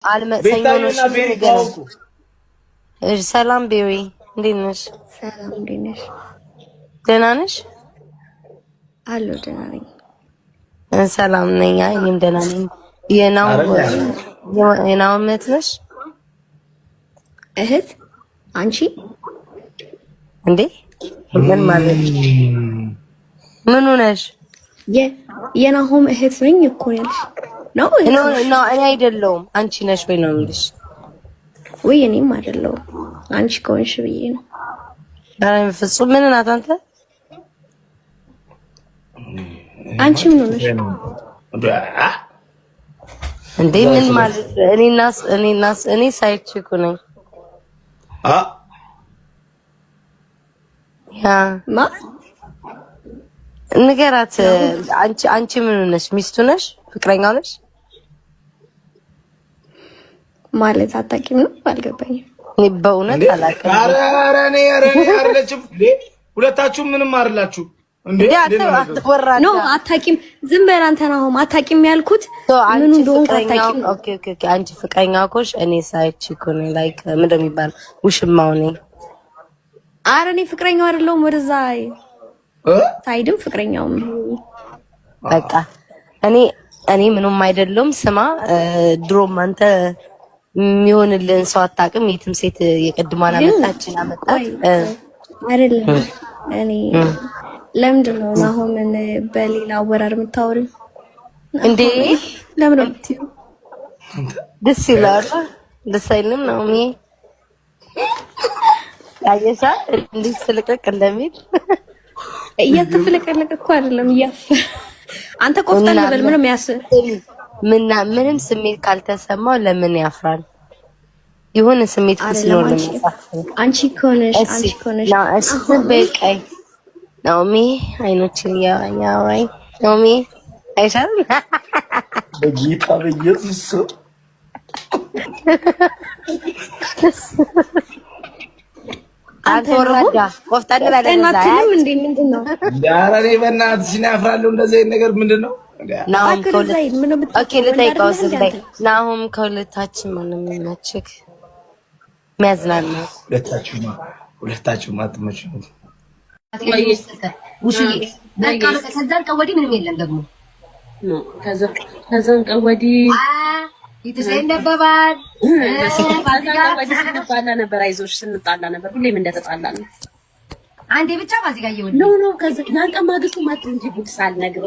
አልመሰኞ ነው ሰላም ቤሪ እንዴት ነሽ? ሰላም እንዴት ነሽ? ደህና ነሽ? አሎ ደህና ነኝ። ሰላም ነኝ። እኔም ደህና ነኝ። የናው እህት ነሽ? እህት አንቺ እንዴ? ምን ማለት ምን ሆነሽ? የናሆም እህት ነኝ እኮ ያልሽ ነው? እኔ አይደለሁም። አንቺ ነሽ ወይ ነው የምልሽ? ወይ እኔም አይደለሁም። አንቺ ከሆንሽ ብዬ ነው። ኧረ ፍጹም ምን ናት አንተ? አንቺ ምን ሆነሽ እንዴ? ምን ማለት እኔ ሳይችኩ ነኝ። ያ ማ ንገራት። አንቺ ምን ነሽ? ሚስቱ ነሽ? ፍቅረኛው ነሽ? ማለት አታውቂም ነው? አልገባኝም። እኔ በእውነት አላውቅም። ኧረ እኔ አይደለችም። ሁለታችሁም ምንም አይደላችሁ እንዴ? ነው አታውቂም። ዝም በል አንተ ናሆም። አታውቂም ያልኩት ምን እንደሆነ አታውቂም። ኦኬ አንቺ ፍቅረኛው ኮሽ እኔ ሳይችኩ ነኝ። ላይክ ምንድን ነው የሚባለው? ውሽማው ነኝ። ኧረ እኔ ፍቅረኛው አይደለሁም። ወደዛ ሳይድም ፍቅረኛውም በቃ እኔ ምንም አይደለም። ስማ ድሮም አንተ የሚሆንልን ሰው አታውቅም። የትም ሴት የቅድማን አመጣችን አመጣት አይደለም። እኔ ለምንድን ነው ናሆምን በሌላ አወራር የምታወሪው እንዴ? ለምን ነው የምትይው? ደስ ይላል። ደስ አይልም ነው ሚ ያየሻ እንዴት ስልቅልቅ እንደሚል እያተፈለቀለቀ እኮ አይደለም አንተ ቆፍጠን በል። ምንም ስሜት ካልተሰማው ለምን ያፍራል? ይሁን ስሜት ፍስሎ ነው። አንቺ ኮነሽ በቃይ ናኦሚ አይኖችን ያወራኝ ናኦሚ አይሻል በጌታ በኢየሱስ አንተ ወራዳ ቆፍጣን ባለዛ አትልም እንዴ? ምንድነው? ኧረ እኔ በእናትሽ ያፍራለሁ እንደዚህ አይነት ነገር ምንድነው? ናሆም ናሆም ከሁለታችን ምንም የሚመችክ የሚያዝናና ሁለታችሁም አትመችም። ከዛን ቀን ወዲህ ምንም የለም ደግሞ ከዛን ቀን ወዲህ ይተሰይነበባል ስንባላ ነበር። አይዞሽ ስንጣላ ነበር። ሁሌም እንደተጣላ ነው። አንዴ ብቻ ማዚጋ ይወድ ኖ ከዛ ያን ቀን ማግስቱ ማጥ እንጂ ጉድ ሳልነግረው